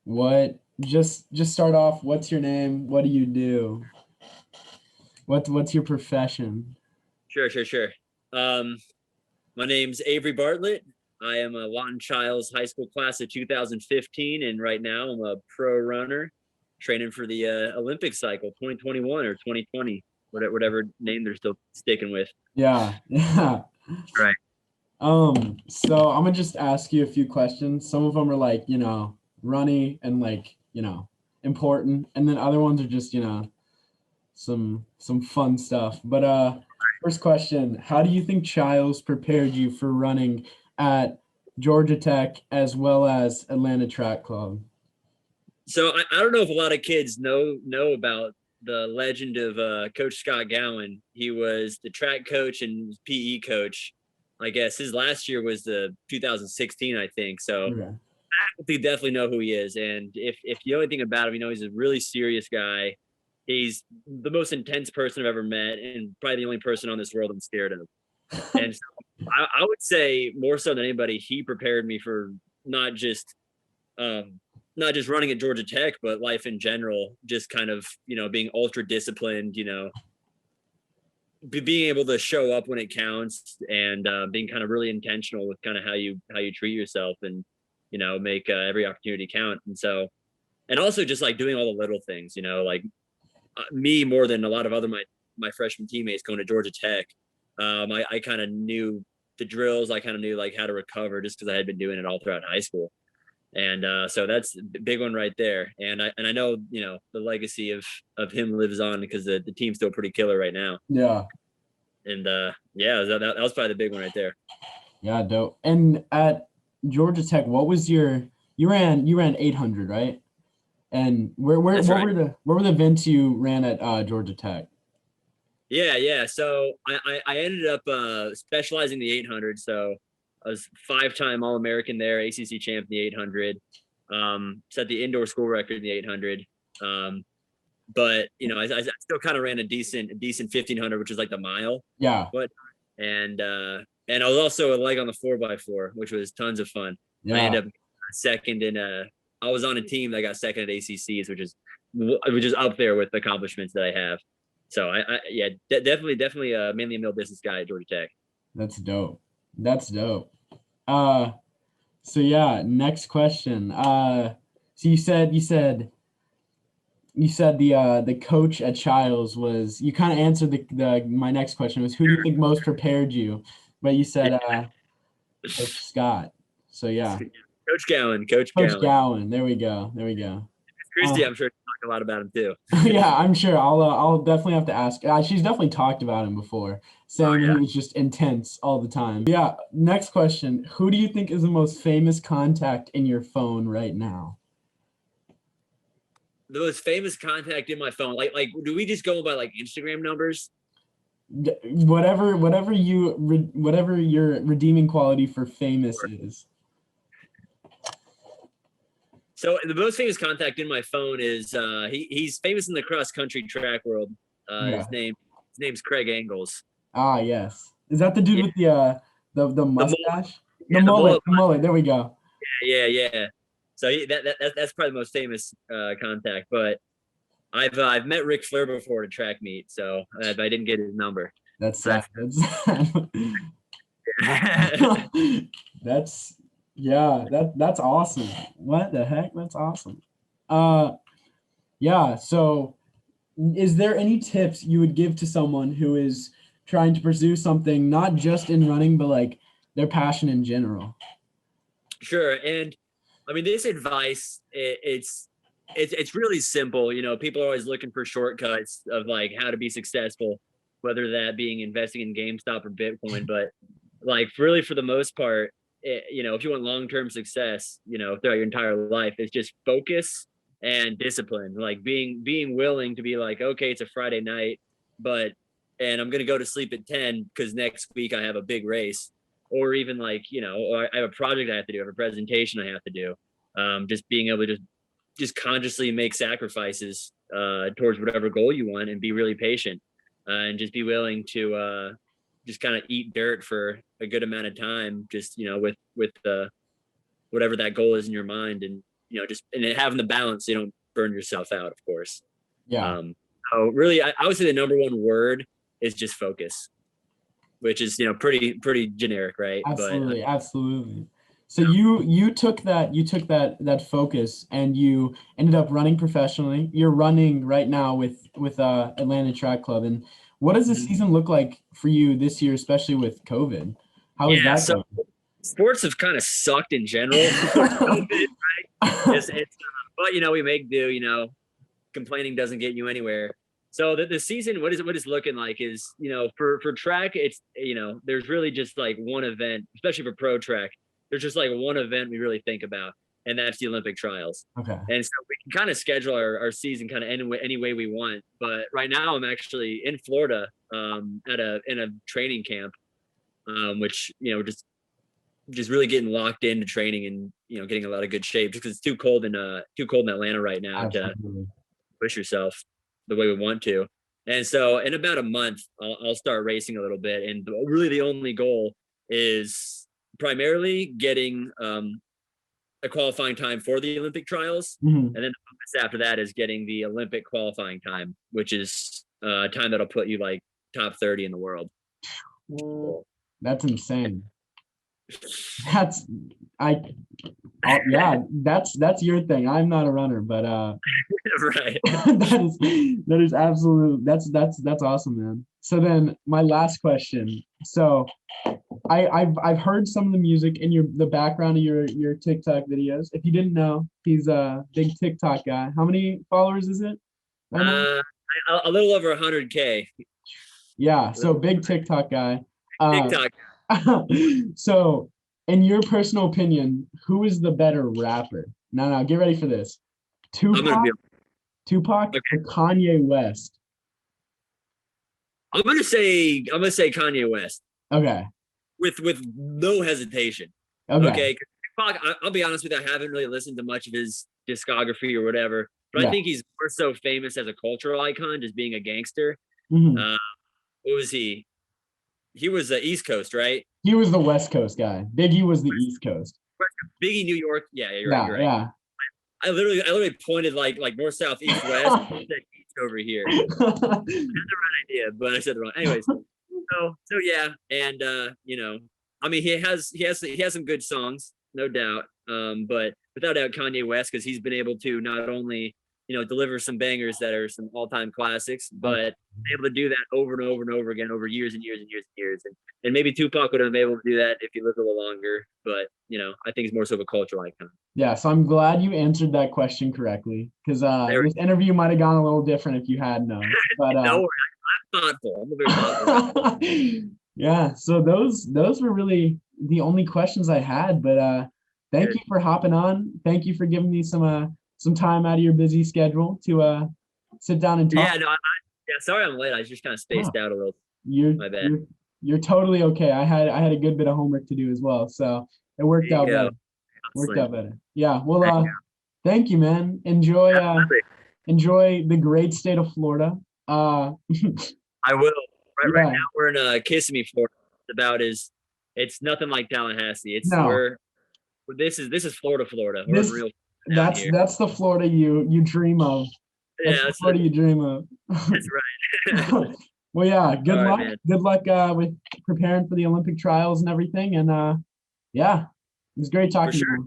What just start off, what's your name? What do you do? What's your profession? Sure. Um, my name's Avery Bartlett. I am a Lawton Chiles High School class of 2015, and right now I'm a pro runner, training for the Olympic cycle 2021 or 2020, whatever name they're still sticking with. Yeah. Yeah. Right. So I'm gonna just ask you a few questions. Some of them are like, runny and like, important, and then other ones are just, some fun stuff. But first question, how do you think Chiles prepared you for running at Georgia Tech as well as Atlanta Track Club? So I don't know if a lot of kids know about the legend of Coach Scott Gowan. He was the track coach and PE coach. I guess his last year was the 2016, I think. So Okay. you definitely know who he is. And if you know anything about him, you know he's a really serious guy. He's the most intense person I've ever met, and probably the only person on this world I'm scared of. And so I would say more so than anybody, he prepared me for not just um, not just running at Georgia Tech, but life in general. Just kind of being ultra disciplined. Being able to show up when it counts, and being kind of really intentional with kind of how you treat yourself, and make every opportunity count. And also just like doing all the little things, like me more than a lot of other my freshman teammates going to Georgia Tech. I kind of knew the drills. I kind of knew like how to recover just because I had been doing it all throughout high school. And so that's a big one right there. And I know the legacy of him lives on because the team's still pretty killer right now. Yeah. And yeah, that was probably the big one right there. Yeah, dope. And at Georgia Tech, what was you ran 800, right? And where That's right. what were the events you ran at Georgia Tech? Yeah. So I ended up specializing in the 800. So I was 5-time All-American there, ACC champ in the 800. Set the indoor school record in the 800. But I still kind of ran a decent 1500, which is like the mile. Yeah. But and I was also a leg on the 4x4, which was tons of fun. I Yeah. ended up second in I was on a team that got second at ACCs, which is up there with the accomplishments that I have. So yeah, definitely mainly a middle distance guy at Georgia Tech. That's dope. That's dope. Uh so yeah, next question. So you said the coach at Chiles was, you kind of answered the my next question was, who do you think most prepared you? But you said Coach Scott. So yeah. Coach Coach Gowan. Gowan. There we go. There we go. Christy, Uh, I'm sure talk a lot about him too. yeah, I'm sure. I'll definitely have to ask. She's definitely talked about him before, Oh saying he yeah. was just intense all the time. Yeah. Next question. Who do you think is the most famous contact in your phone right now? The most famous contact in my phone. Like do we just go by like Instagram numbers? Whatever your redeeming quality for famous is. So the most famous contact in my phone is he's famous in the cross country track world. Yeah. His name's Craig Angles. Ah, yes. Is that the dude Yeah, with the the mullet. mustache? The Yeah, the mullet. mullet. The mullet. There we go. Yeah. So that's probably the most famous contact. But I've met Ric Flair before at a track meet, so I didn't get his number. That's So sad. that's That's sad. That's yeah, that's awesome. What the heck? That's awesome. Uh yeah, so is there any tips you would give to someone who is trying to pursue something not just in running but like their passion in general? sure. And I mean, this advice it's really simple. People are always looking for shortcuts of like how to be successful, whether that being investing in GameStop or Bitcoin. But like really for the most part, if you want long-term success, throughout your entire life, it's just focus and discipline. Like being willing to be like, okay, it's a Friday night, but and I'm gonna go to sleep at 10 because next week I have a big race. Or even like, or I have a project I have to do, I have a presentation I have to do. Just being able to just consciously make sacrifices towards whatever goal you want, and be really patient, and just be willing to just kind of eat dirt for a good amount of time, just with whatever that goal is in your mind. And just and then having the balance, so you don't burn yourself out, of course. Yeah. So really, I would say the number one word is just focus, which is pretty generic, right? Absolutely, absolutely. So you took that focus and you ended up running professionally. You're running right now with Atlanta Track Club. And what does the season look like for you this year, especially with COVID? How is that so going? sports have kind of sucked in general. COVID, right? But we make do. Complaining doesn't get you anywhere. So the season, what it's looking like is, for track, it's, there's really just like one event, especially for pro track. There's just like one event we really think about, and that's the Olympic trials. Okay. And so we can kind of schedule our season kind of any way we want. But right now I'm actually in Florida in a training camp, which, just really getting locked into training and, getting a lot of good shape, just because it's too cold in Atlanta right now. Absolutely. To push yourself the way we want to. And so in about a month, I'll start racing a little bit. And really the only goal is primarily getting a qualifying time for the Olympic trials. Mm-hmm. And then the focus after that is getting the Olympic qualifying time, which is a time that'll put you like top 30 in the world. That's insane. That's your thing. I'm not a runner, but right. that is absolute. That's awesome, man. So then my last question. So I've heard some of the music in the background of your TikTok videos. If you didn't know, he's a big TikTok guy. How many followers is it? A little over 100K. Yeah, so big TikTok guy. TikTok. So, in your personal opinion, who is the better rapper? Now, get ready for this. Tupac Okay. or Kanye West? I'm gonna say Kanye West. Okay. With no hesitation. Okay. Tupac, I'll be honest with you, I haven't really listened to much of his discography or whatever, but I think he's more so famous as a cultural icon, just being a gangster. Mm-hmm. What was he? He was the East Coast, right? He was the West Coast guy. Biggie was the East Coast. Biggie, New York. Yeah, you're right. Yeah. I literally pointed like north, south, east, west. I said east over here. I had the right idea, but I said it wrong. Anyways, so yeah, and I mean, he has some good songs, no doubt. But without doubt, Kanye West, because he's been able to not only deliver some bangers that are some all-time classics, but able to do that over and over and over again over years and years and years and years. And maybe Tupac would have been able to do that if he lived a little longer, but I think he's more so of a cultural icon. Yeah, so I'm glad you answered that question correctly, because this interview might have gone a little different if you had known. But no worry, I'm thoughtful. I'm very thoughtful. Yeah, so those were really the only questions I had. But thank you for hopping on. Thank you for giving me some time out of your busy schedule to sit down and talk. Yeah, sorry I'm late. I just kind of spaced out a little. My bad. You're totally okay. I had a good bit of homework to do as well, so it worked out better. Yeah. Well, thank you, man. Enjoy the great state of Florida. I will. Right now we're in Kissimmee, Florida. It's nothing like Tallahassee. This is Florida. That's the Florida you dream of. That's the Florida you dream of. That's right. Well, yeah. Good luck. Man. Good luck with preparing for the Olympic trials and everything. And it was great talking to you.